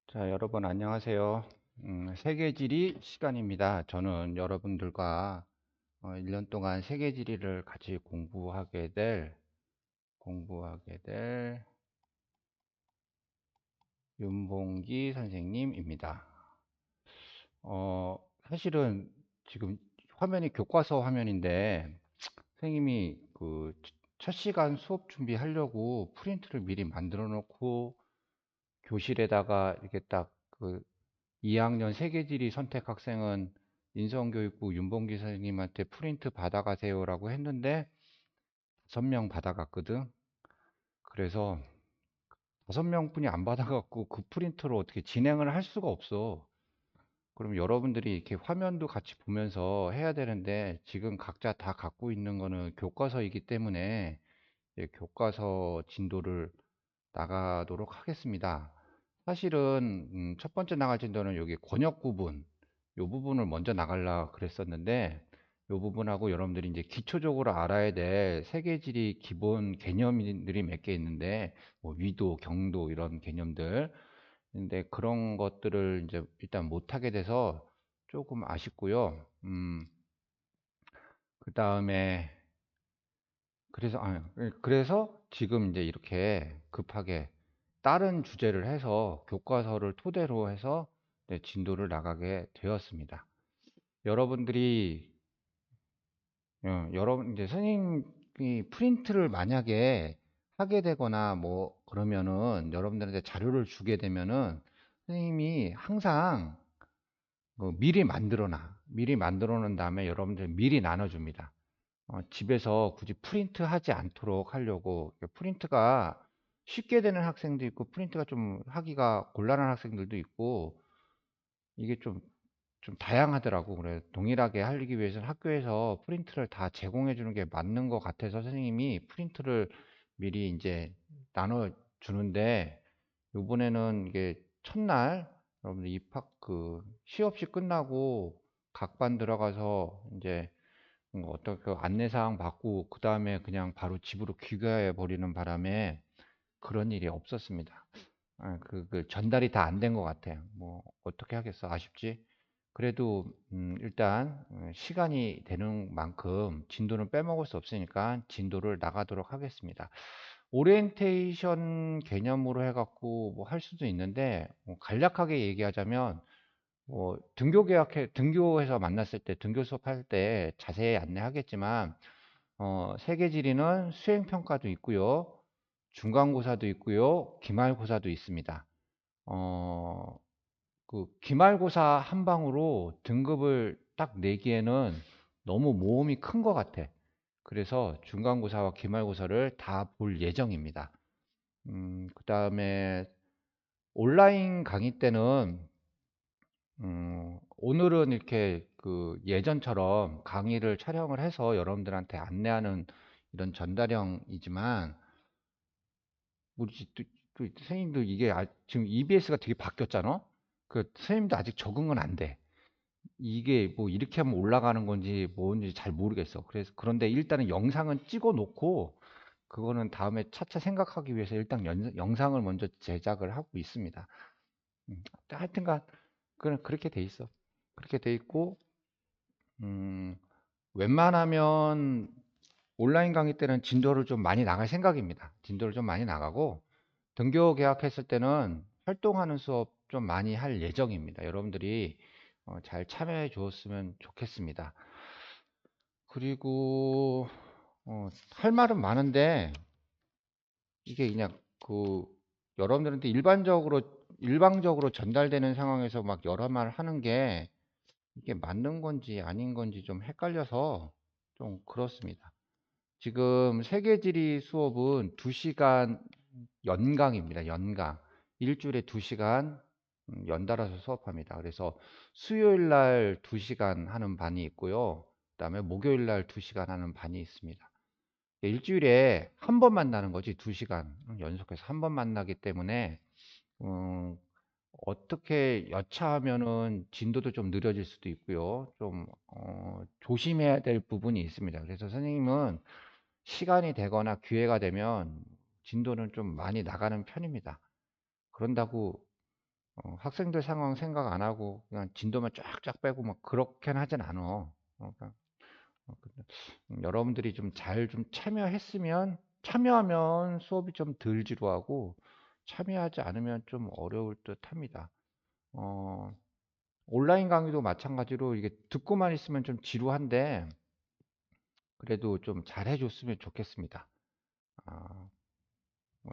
자, 여러분 안녕하세요. 세계지리 시간입니다. 저는 여러분들과 1년 동안 세계지리를 같이 공부하게 될 윤봉기 선생님입니다. 사실은 지금 화면이 교과서 화면인데 선생님이 그 첫 시간 수업 준비하려고 프린트를 미리 만들어 놓고 교실에다가 이렇게 딱그 2학년 세계지리 선택 학생은 인성교육부 윤봉기 선생님한테 프린트 받아가세요라고 했는데 5명 받아갔거든. 그래서 5명뿐이 안 받아갖고 그 프린트로 어떻게 진행을 할 수가 없어. 그럼 여러분들이 이렇게 화면도 같이 보면서 해야 되는데 지금 각자 다 갖고 있는 거는 교과서이기 때문에 교과서 진도를 나가도록 하겠습니다. 사실은 첫 번째 나갈 진도는 여기 권역 부분, 이 부분을 먼저 나가려 그랬었는데 이 부분하고 여러분들이 이제 기초적으로 알아야 될 세계지리 기본 개념들이 몇 개 있는데 뭐 위도, 경도 이런 개념들. 근데 그런 것들을 이제 일단 못하게 돼서 조금 아쉽고요. 그 다음에 그래서 지금 이제 이렇게 급하게 다른 주제를 해서 교과서를 토대로 해서 진도를 나가게 되었습니다. 여러분들이 여러분 이제 선생님이 프린트를 만약에 하게 되거나 뭐 그러면은 여러분들한테 자료를 주게 되면은 선생님이 항상 미리 만들어 놓은 다음에 여러분들 미리 나눠줍니다. 집에서 굳이 프린트 하지 않도록 하려고. 프린트가 쉽게 되는 학생도 있고 프린트가 좀 하기가 곤란한 학생들도 있고 이게 좀 다양하더라고. 그래 동일하게 하기 위해서는 학교에서 프린트를 다 제공해 주는 게 맞는 것 같아서 선생님이 프린트를 미리 이제 나눠 주는데, 요번에는 이게 첫날 여러분들 입학 시험시 끝나고 각 반 들어가서 이제 어떻게 안내사항 받고 그 다음에 그냥 바로 집으로 귀가해 버리는 바람에 그런 일이 없었습니다. 전달이 다 안 된 것 같아요. 뭐 어떻게 하겠어, 아쉽지. 그래도 일단 시간이 되는 만큼 진도는 빼먹을 수 없으니까 진도를 나가도록 하겠습니다. 오리엔테이션 개념으로 해갖고 뭐 할 수도 있는데, 간략하게 얘기하자면 등교해서 만났을 때, 등교 수업할 때 자세히 안내하겠지만, 세계지리는 수행평가도 있고요, 중간고사도 있고요, 기말고사도 있습니다. 어, 기말고사 한 방으로 등급을 딱 내기에는 너무 모험이 큰 것 같아. 그래서 중간고사와 기말고사를 다 볼 예정입니다. 그 다음에 온라인 강의 때는 오늘은 이렇게 예전처럼 강의를 촬영을 해서 여러분들한테 안내하는 이런 전달형이지만, 우리 선생님도 이게 지금 EBS가 되게 바뀌었잖아. 선생님도 아직 적응은 안 돼. 이게 뭐 이렇게 하면 올라가는 건지 뭔지 잘 모르겠어. 그런데 일단은 영상은 찍어 놓고 그거는 다음에 차차 생각하기 위해서 일단 영상을 먼저 제작을 하고 있습니다. 하여튼간 그렇게 돼 있어. 그렇게 돼 있고, 음, 웬만하면 온라인 강의 때는 진도를 좀 많이 나갈 생각입니다. 진도를 좀 많이 나가고, 등교 계약했을 때는 활동하는 수업 좀 많이 할 예정입니다. 여러분들이 잘 참여해 주었으면 좋겠습니다. 그리고 할 말은 많은데 이게 그냥 여러분들한테 일방적으로 전달되는 상황에서 막 여러 말 하는 게 이게 맞는 건지 아닌 건지 좀 헷갈려서 좀 그렇습니다. 지금 세계지리 수업은 2시간 연강입니다. 연강. 일주일에 2시간 연달아서 수업합니다. 그래서 수요일 날 2시간 하는 반이 있고요. 그다음에 목요일 날 2시간 하는 반이 있습니다. 일주일에 한 번 만나는 거지. 2시간 연속해서 한 번 만나기 때문에 음, 어떻게 여차하면은 진도도 좀 느려질 수도 있고요. 좀 조심해야 될 부분이 있습니다. 그래서 선생님은 시간이 되거나 기회가 되면 진도는 좀 많이 나가는 편입니다. 그런다고 학생들 상황 생각 안 하고 그냥 진도만 쫙쫙 빼고 막 그렇게는 하진 않아. 그러니까 근데 여러분들이 좀 잘 좀 참여하면 수업이 좀 덜 지루하고 참여하지 않으면 좀 어려울 듯 합니다. 어, 온라인 강의도 마찬가지로 이게 듣고만 있으면 좀 지루한데 그래도 좀 잘 해줬으면 좋겠습니다. 아,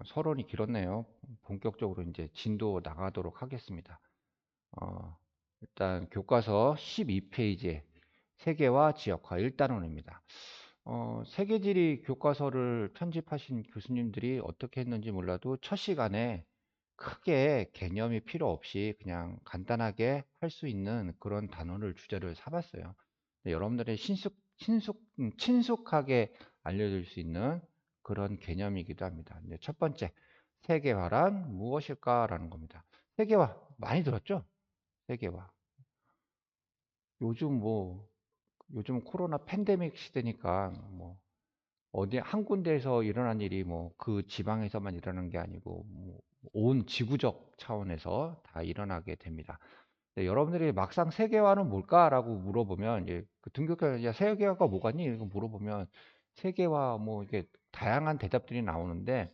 서론이 길었네요. 본격적으로 이제 진도 나가도록 하겠습니다. 어, 일단 교과서 12페이지에 세계와 지역화 1단원입니다. 세계지리 교과서를 편집하신 교수님들이 어떻게 했는지 몰라도 첫 시간에 크게 개념이 필요 없이 그냥 간단하게 할 수 있는 그런 단어를 주제를 삼았어요. 여러분들의 친숙하게 알려줄 수 있는 그런 개념이기도 합니다. 첫 번째, 세계화란 무엇일까라는 겁니다. 세계화 많이 들었죠? 세계화. 요즘 뭐 요즘 코로나 팬데믹 시대니까 뭐 어디 한 군데에서 일어난 일이 뭐 그 지방에서만 일어나는 게 아니고 뭐온 지구적 차원에서 다 일어나게 됩니다. 네, 여러분들이 막상 세계화는 뭘까라고 물어보면 이제 그 등교가 야 세계화가 뭐가니? 이렇게 물어보면 세계화 뭐 이게 다양한 대답들이 나오는데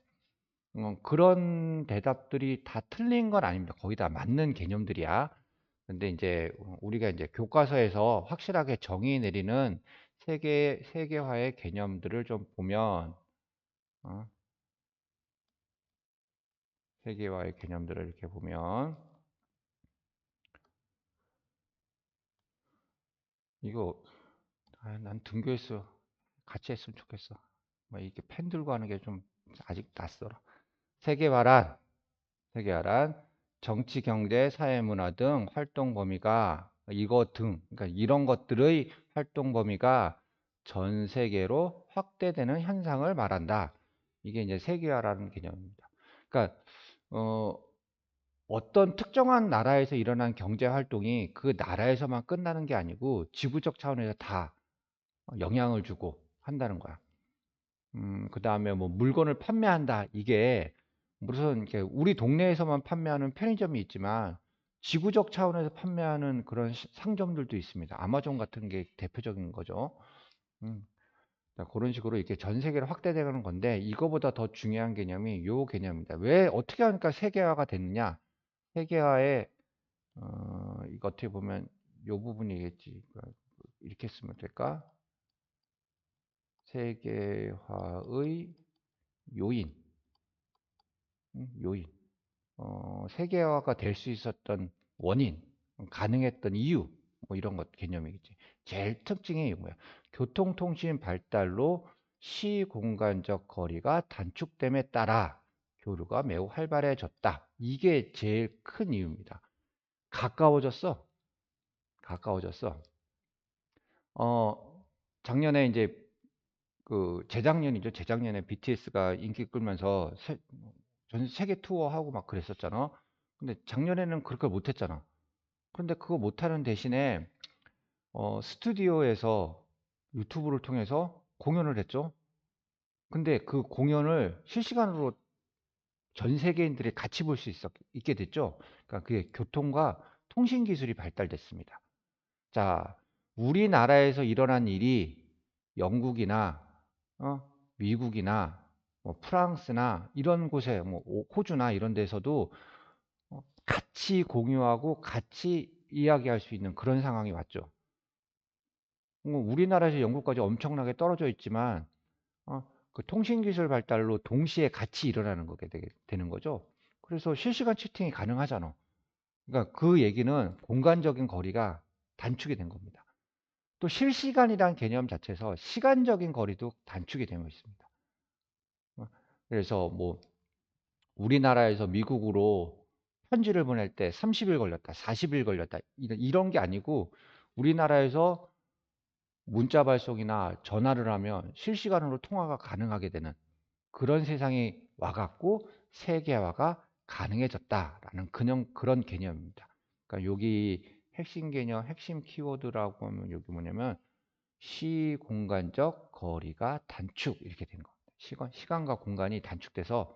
그런 대답들이 다 틀린 건 아닙니다. 거의 다 맞는 개념들이야. 근데 이제 우리가 이제 교과서에서 확실하게 정의 내리는 세계화의 개념들을 좀 보면 어, 세계화의 개념들을 이렇게 보면 이거 난 등교했어 같이 했으면 좋겠어. 뭐 이렇게 펜 들고 하는 게 좀 아직 낯설어. 세계화란 세계화란 정치, 경제, 사회, 문화 등 활동 범위가 이거 등 그러니까 이런 것들의 활동 범위가 전 세계로 확대되는 현상을 말한다. 이게 이제 세계화라는 개념입니다. 그러니까 어, 어떤 특정한 나라에서 일어난 경제 활동이 그 나라에서만 끝나는 게 아니고 지구적 차원에서 다 영향을 주고 한다는 거야. 그다음에 뭐 물건을 판매한다. 이게 무슨 이렇게 우리 동네에서만 판매하는 편의점이 있지만 지구적 차원에서 판매하는 그런 상점들도 있습니다. 아마존 같은 게 대표적인 거죠. 음, 그런 식으로 이렇게 전 세계로 확대되는 건데 이거보다 더 중요한 개념이 요 개념입니다. 왜 어떻게 하니까 세계화가 됐느냐? 세계화의 이거 어떻게 보면 요 부분이겠지. 이렇게 쓰면 될까? 세계화의 요인, 요인. 세계화가 될 수 있었던 원인, 가능했던 이유, 뭐 이런 것 개념이겠지. 제일 특징이 뭐야? 교통통신 발달로 시공간적 거리가 단축됨에 따라 교류가 매우 활발해졌다. 이게 제일 큰 이유입니다. 가까워졌어. 가까워졌어. 작년에 이제 그 재작년이죠. 재작년에 BTS가 인기 끌면서 전 세계 투어하고 막 그랬었잖아. 근데 작년에는 그렇게 못했잖아. 근데 그거 못하는 대신에 스튜디오에서 유튜브를 통해서 공연을 했죠. 근데 그 공연을 실시간으로 전 세계인들이 같이 볼 수 있게 됐죠. 그러니까 그게 교통과 통신 기술이 발달됐습니다. 자, 우리나라에서 일어난 일이 영국이나 어, 미국이나 뭐 프랑스나 이런 곳에 뭐 호주나 이런 데서도 같이 공유하고 같이 이야기할 수 있는 그런 상황이 왔죠. 우리나라에서 영국까지 엄청나게 떨어져 있지만 그 통신기술 발달로 동시에 같이 일어나는 거게 되는 거죠. 그래서 실시간 채팅이 가능하잖아. 그러니까 그 얘기는 공간적인 거리가 단축이 된 겁니다. 또 실시간이란 개념 자체에서 시간적인 거리도 단축이 되고 있습니다. 그래서 뭐 우리나라에서 미국으로 편지를 보낼 때 30일 걸렸다, 40일 걸렸다 이런 게 아니고 우리나라에서 문자 발송이나 전화를 하면 실시간으로 통화가 가능하게 되는 그런 세상이 와갖고 세계화가 가능해졌다라는 그런 개념입니다. 그러니까 여기 핵심 개념, 핵심 키워드라고 하면 여기 뭐냐면 시공간적 거리가 단축 이렇게 된 겁니다. 시간과 공간이 단축돼서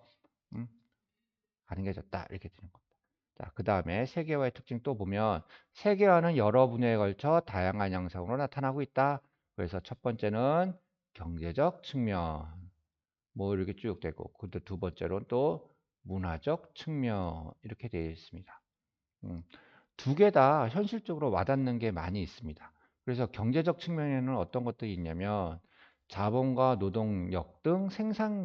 음, 가능해졌다 이렇게 되는 겁니다. 자, 그 다음에 세계화의 특징 또 보면 세계화는 여러 분야에 걸쳐 다양한 양상으로 나타나고 있다. 그래서 첫 번째는 경제적 측면, 뭐 이렇게 쭉 되고, 근데 두 번째로는 또 문화적 측면 이렇게 되어 있습니다. 두 개 다 현실적으로 와닿는 게 많이 있습니다. 그래서 경제적 측면에는 어떤 것들이 있냐면 자본과 노동력 등 생산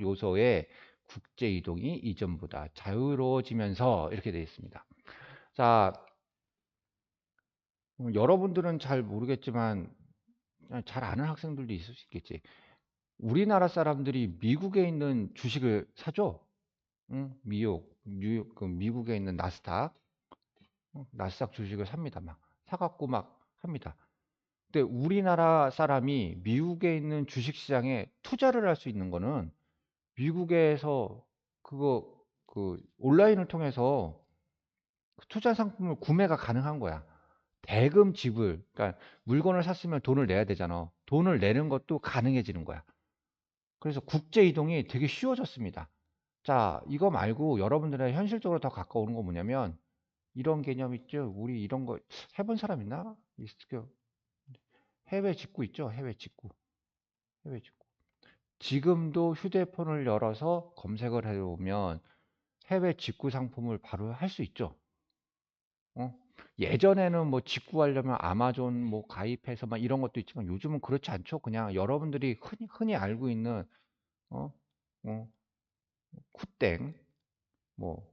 요소의 국제 이동이 이전보다 자유로워지면서 이렇게 되어 있습니다. 자, 여러분들은 잘 모르겠지만 잘 아는 학생들도 있을 수 있겠지. 우리나라 사람들이 미국에 있는 주식을 사죠. 응? 뉴욕, 그 미국에 있는 나스닥 주식을 삽니다. 막 사갖고 막 합니다. 근데 우리나라 사람이 미국에 있는 주식시장에 투자를 할 수 있는 거는 미국에서 그거 그 온라인을 통해서 그 투자 상품을 구매가 가능한 거야. 대금 지불, 그러니까 물건을 샀으면 돈을 내야 되잖아. 돈을 내는 것도 가능해지는 거야. 그래서 국제 이동이 되게 쉬워졌습니다. 자, 이거 말고 여러분들의 현실적으로 더 가까우는 건 뭐냐면 이런 개념 있죠? 우리 이런 거 해본 사람 있나? 해외 직구 있죠? 해외 직구. 해외 직구. 지금도 휴대폰을 열어서 검색을 해보면 해외 직구 상품을 바로 할 수 있죠. 어? 예전에는 뭐 직구하려면 아마존 뭐 가입해서 막 이런 것도 있지만 요즘은 그렇지 않죠. 그냥 여러분들이 흔히 알고 있는 어? 어? 쿠땡 뭐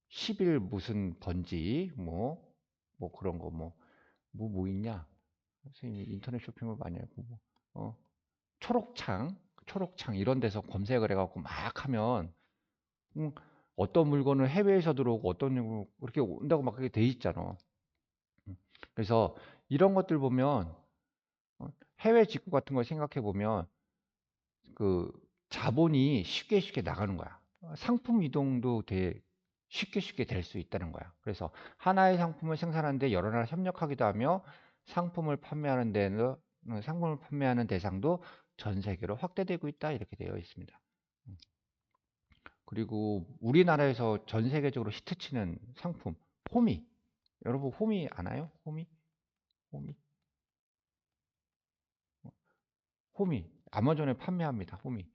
10일 무슨 번지 뭐 그런 거 뭐 있냐? 선생님이 인터넷 쇼핑을 많이 하고 초록창 초록창 이런 데서 검색을 해갖고 막 하면 음, 어떤 물건을 해외에서 들어오고 어떤 물건 그렇게 온다고 막 그렇게 돼 있잖아. 그래서 이런 것들 보면 해외 직구 같은 걸 생각해 보면 그 자본이 쉽게 나가는 거야. 상품 이동도 되게 쉽게 될 수 있다는 거야. 그래서 하나의 상품을 생산하는데 여러 나라 협력하기도 하며 상품을 판매하는 대상도 전 세계로 확대되고 있다 이렇게 되어 있습니다. 그리고 우리나라에서 전 세계적으로 히트치는 상품 호미. 여러분 호미 아나요? 호미 호미 아마존에 판매합니다. 호미.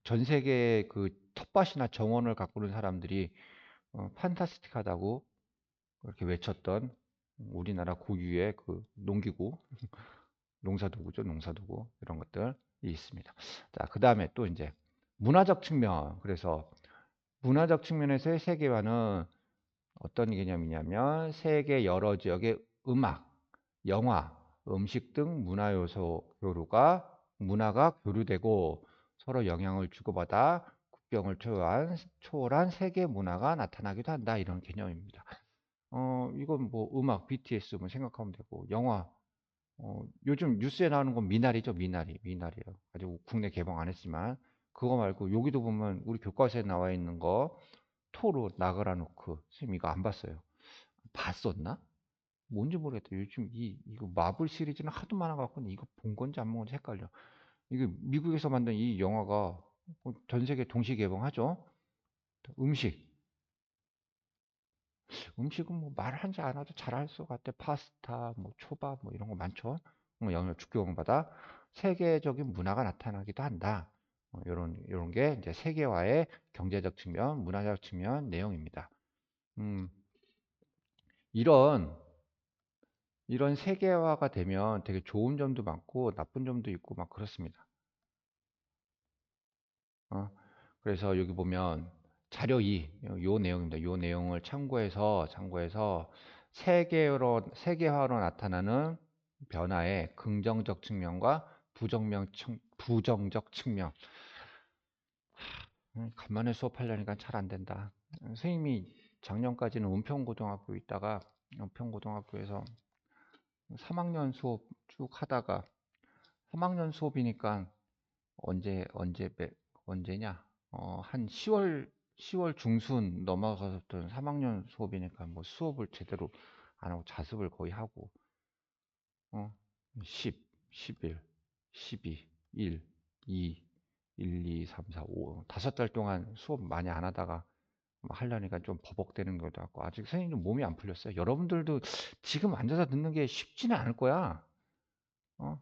전 세계 그 텃밭이나 정원을 가꾸는 사람들이 판타스틱하다고 그렇게 외쳤던 우리나라 고유의 그 농기구, 농사도구죠, 농사도구 이런 것들이 있습니다. 자, 그 다음에 또 이제 문화적 측면. 그래서 문화적 측면에서의 세계화는 어떤 개념이냐면 세계 여러 지역의 음악, 영화, 음식 등 문화가 교류되고 서로 영향을 주고받아 국경을 초월한 세계 문화가 나타나기도 한다. 이런 개념입니다. 이건 뭐 음악, BTS 뭐 생각하면 되고 영화 요즘 뉴스에 나오는 건 미나리죠, 미나리요. 아직 국내 개봉 안 했지만 그거 말고 여기도 보면 우리 교과서에 나와 있는 거 토르 나그라노크 선생님 이거 안 봤어요. 봤었나? 뭔지 모르겠다. 요즘 이거 마블 시리즈는 하도 많아갖고 이거 본 건지 안 본 건지 헷갈려. 이게 미국에서 만든 이 영화가 전 세계 동시 개봉하죠. 음식. 음식은 뭐 말하지 않아도 잘 알 것 같아. 파스타, 뭐 초밥, 뭐 이런 거 많죠. 뭐 영역 죽교원마다 세계적인 문화가 나타나기도 한다. 이런 게 이제 세계화의 경제적 측면, 문화적 측면 내용입니다. 음, 이런 이런 세계화가 되면 되게 좋은 점도 많고 나쁜 점도 있고 막 그렇습니다. 어, 그래서 여기 보면 자료 2, 요 내용입니다. 요 내용을 참고해서 세계화로 나타나는 변화의 긍정적 측면과 부정적 측면. 간만에 수업하려니까 잘 안 된다. 선생님이 작년까지는 은평고등학교 있다가 은평고등학교에서 3학년 수업 쭉 하다가 3학년 수업이니까 언제냐? 한 10월 중순 넘어가서부터 3학년 수업이니까 뭐 수업을 제대로 안 하고 자습을 거의 하고, 어, 10, 11, 12, 1, 2, 1, 2, 3, 4, 5, 5달 동안 수업 많이 안 하다가 하려니까 좀 버벅대는 것도 같고 아직 선생님 좀 몸이 안 풀렸어요. 여러분들도 지금 앉아서 듣는 게 쉽지는 않을 거야. 어?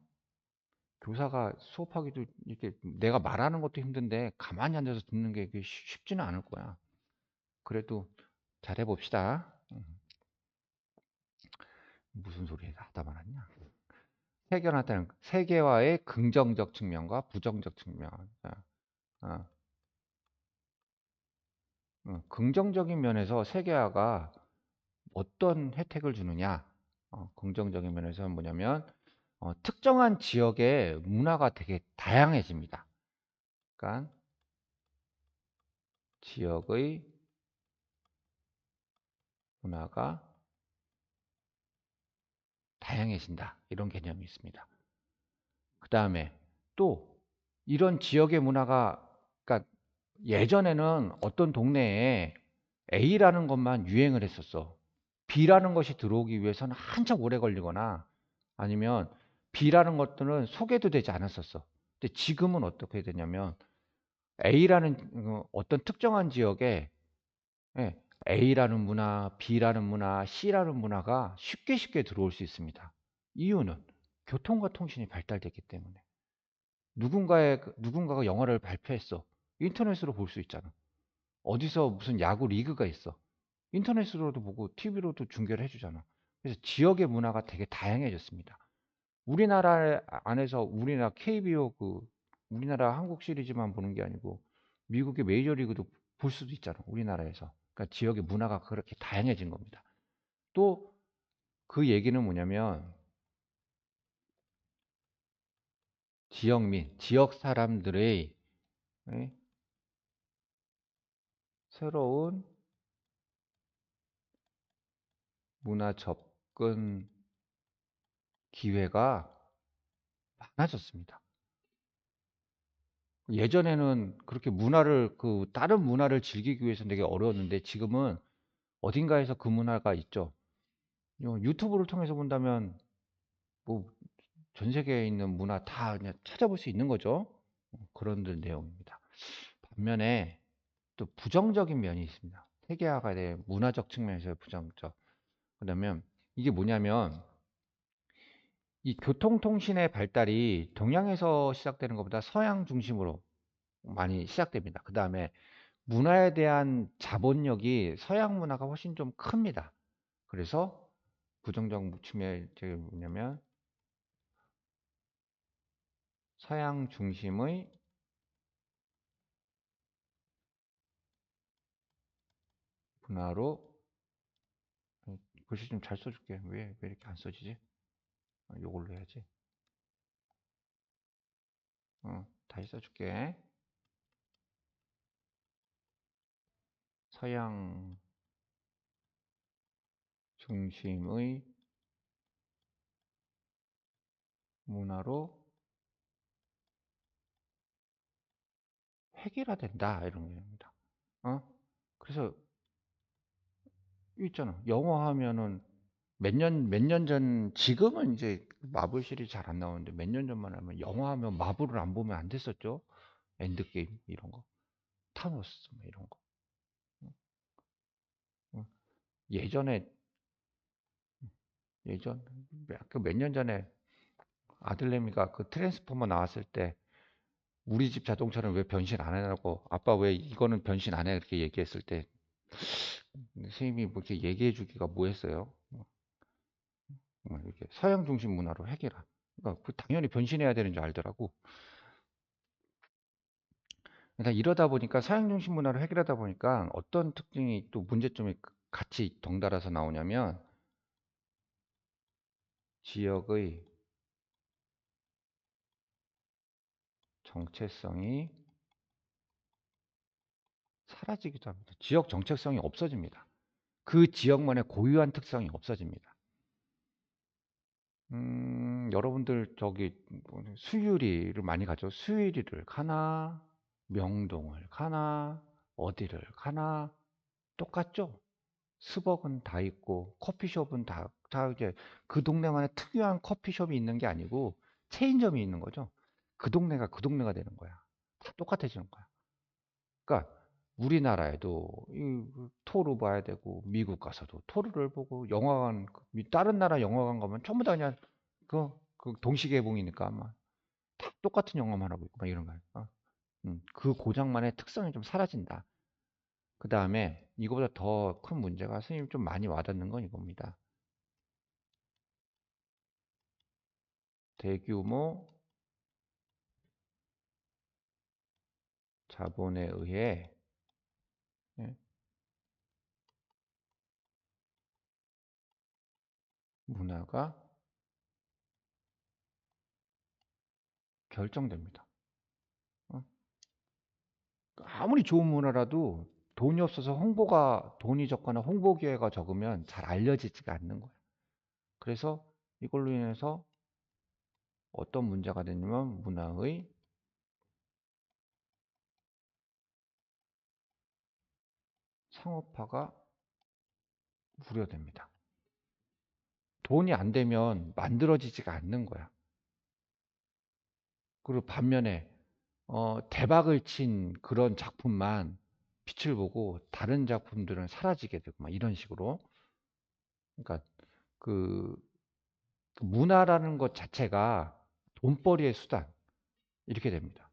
교사가 수업하기도 이렇게 내가 말하는 것도 힘든데 가만히 앉아서 듣는 게 쉽지는 않을 거야. 그래도 잘해 봅시다. 무슨 소리 하다 말았냐? 세계화의 긍정적 측면과 부정적 측면. 어, 긍정적인 면에서 세계화가 어떤 혜택을 주느냐? 긍정적인 면에서는 뭐냐면 특정한 지역의 문화가 되게 다양해집니다. 그러니까 지역의 문화가 다양해진다. 이런 개념이 있습니다. 그 다음에 또 이런 지역의 문화가 그러니까 예전에는 어떤 동네에 A라는 것만 유행을 했었어. B라는 것이 들어오기 위해서는 한참 오래 걸리거나 아니면 B라는 것들은 소개도 되지 않았었어. 근데 지금은 어떻게 되냐면 A라는 어떤 특정한 지역에 예, A라는 문화, B라는 문화, C라는 문화가 쉽게 쉽게 들어올 수 있습니다. 이유는 교통과 통신이 발달됐기 때문에. 누군가가 영화를 발표했어. 인터넷으로 볼 수 있잖아. 어디서 무슨 야구 리그가 있어. 인터넷으로도 보고 TV로도 중계를 해주잖아. 그래서 지역의 문화가 되게 다양해졌습니다. 우리나라 안에서 우리나라 KBO 우리나라 한국 시리즈만 보는 게 아니고 미국의 메이저리그도 볼 수도 있잖아. 우리나라에서. 그러니까 지역의 문화가 그렇게 다양해진 겁니다. 또 그 얘기는 뭐냐면 지역 사람들의 예? 새로운 문화 접근 기회가 많아졌습니다. 예전에는 그렇게 다른 문화를 즐기기 위해서 되게 어려웠는데 지금은 어딘가에서 그 문화가 있죠. 유튜브를 통해서 본다면 뭐 전 세계에 있는 문화 다 그냥 찾아볼 수 있는 거죠. 그런 내용입니다. 반면에 또 부정적인 면이 있습니다. 세계화가 된 문화적 측면에서의 부정적. 그러면 이게 뭐냐면 이 교통통신의 발달이 동양에서 시작되는 것보다 서양 중심으로 많이 시작됩니다. 그 다음에 문화에 대한 자본력이 서양 문화가 훨씬 좀 큽니다. 그래서 부정적 측면이 뭐냐면 서양 중심의 문화로 글씨 좀 잘 써줄게. 왜 이렇게 안 써지지? 요걸로 해야지. 다시 써줄게. 서양 중심의 문화로 획일화된다. 이런 겁니다. 그래서 있잖아. 영어 하면은 몇 년 전, 지금은 이제 마블 시리즈 잘 안 나오는데 몇 년 전만 하면 영화 하면 마블을 안 보면 안 됐었죠. 엔드게임 이런 거. 타노스 뭐 이런 거. 어, 예전에, 그 몇 년 전에 아들내미가 그 트랜스포머 나왔을 때 우리 집 자동차는 왜 변신 안 하냐고 아빠 왜 이거는 변신 안 해? 이렇게 얘기했을 때 선생님이 뭐 이렇게 얘기해 주기가 뭐했어요. 이렇게 서양 중심 문화로 해결하. 그러니까 당연히 변신해야 되는 줄 알더라고. 그러니까 이러다 보니까 사양 중심 문화를 해결하다 보니까 어떤 특징이 또 문제점이 같이 덩달아서 나오냐면 지역의 정체성이 사라지기도 합니다. 지역 정체성이 없어집니다. 그 지역만의 고유한 특성이 없어집니다. 여러분들 수유리를 많이 가죠. 수유리를 가나, 명동을 가나, 어디를 가나 똑같죠? 스벅은 다 있고 커피숍은 다 이제 그 동네만의 특유한 커피숍이 있는 게 아니고 체인점이 있는 거죠. 그 동네가 되는 거야. 다 똑같아지는 거야. 그러니까 우리나라에도 토르 봐야 되고, 미국 가서도 토르를 보고, 영화관, 다른 나라 영화관 가면 전부 다 그냥 그 동시개봉이니까 아마 다 똑같은 영화만 하고 있고 막 이런 거예요. 그 고장만의 특성이 좀 사라진다. 그 다음에 이거보다 더 큰 문제가, 선생님 좀 많이 와닿는 건 이겁니다. 대규모 자본에 의해, 예, 문화가 결정됩니다. 어? 아무리 좋은 문화라도 돈이 없어서 돈이 적거나 홍보 기회가 적으면 잘 알려지지가 않는 거예요. 그래서 이걸로 인해서 어떤 문제가 되냐면 문화의 상업화가 우려됩니다. 돈이 안 되면 만들어지지가 않는 거야. 그리고 반면에 대박을 친 그런 작품만 빛을 보고 다른 작품들은 사라지게 되고 막 이런 식으로. 그러니까 그, 그 문화라는 것 자체가 돈벌이의 수단 이렇게 됩니다.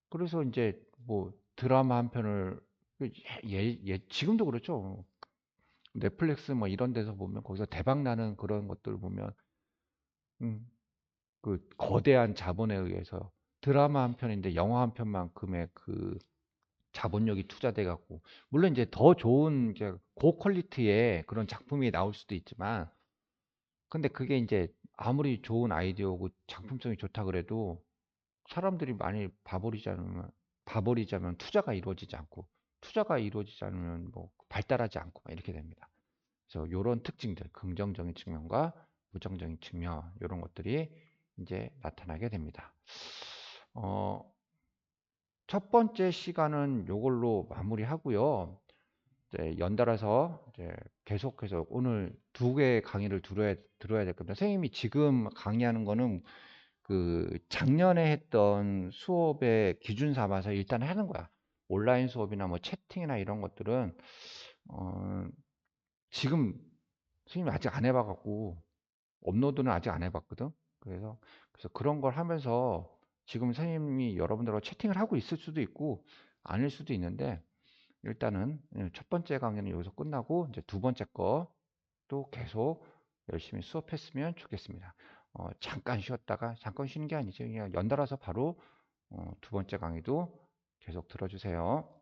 그래서 이제 뭐 드라마 한 편을 지금도 그렇죠. 넷플릭스 뭐 이런 데서 보면 거기서 대박 나는 그런 것들 보면 음, 그 거대한 자본에 의해서 드라마 한 편인데 영화 한 편만큼의 그 자본력이 투자돼 갖고, 물론 이제 더 좋은 이제 고퀄리티의 그런 작품이 나올 수도 있지만, 근데 그게 이제 아무리 좋은 아이디어고 작품성이 좋다 그래도 사람들이 많이 봐버리자면 투자가 이루어지지 않고, 투자가 이루어지지 않으면 뭐 발달하지 않고 막 이렇게 됩니다. 그래서 요런 특징들, 긍정적인 측면과 부정적인 측면, 요런 것들이 이제 나타나게 됩니다. 어, 첫 번째 시간은 요걸로 마무리하고요. 이제 연달아서 이제 계속해서 오늘 두 개의 강의를 들어야 될 겁니다. 선생님이 지금 강의하는 거는 그 작년에 했던 수업의 기준 삼아서 일단 하는 거야. 온라인 수업이나 뭐 채팅이나 이런 것들은 어, 지금 선생님이 아직 안 해봐갖고 업로드는 아직 안 해봤거든. 그래서 그런 걸 하면서 지금 선생님이 여러분들하고 채팅을 하고 있을 수도 있고 아닐 수도 있는데, 일단은 첫 번째 강의는 여기서 끝나고 이제 두 번째 거또 계속 열심히 수업했으면 좋겠습니다. 잠깐 쉬었다가, 잠깐 쉬는 게 아니죠. 그냥 연달아서 바로 두 번째 강의도 계속 들어주세요.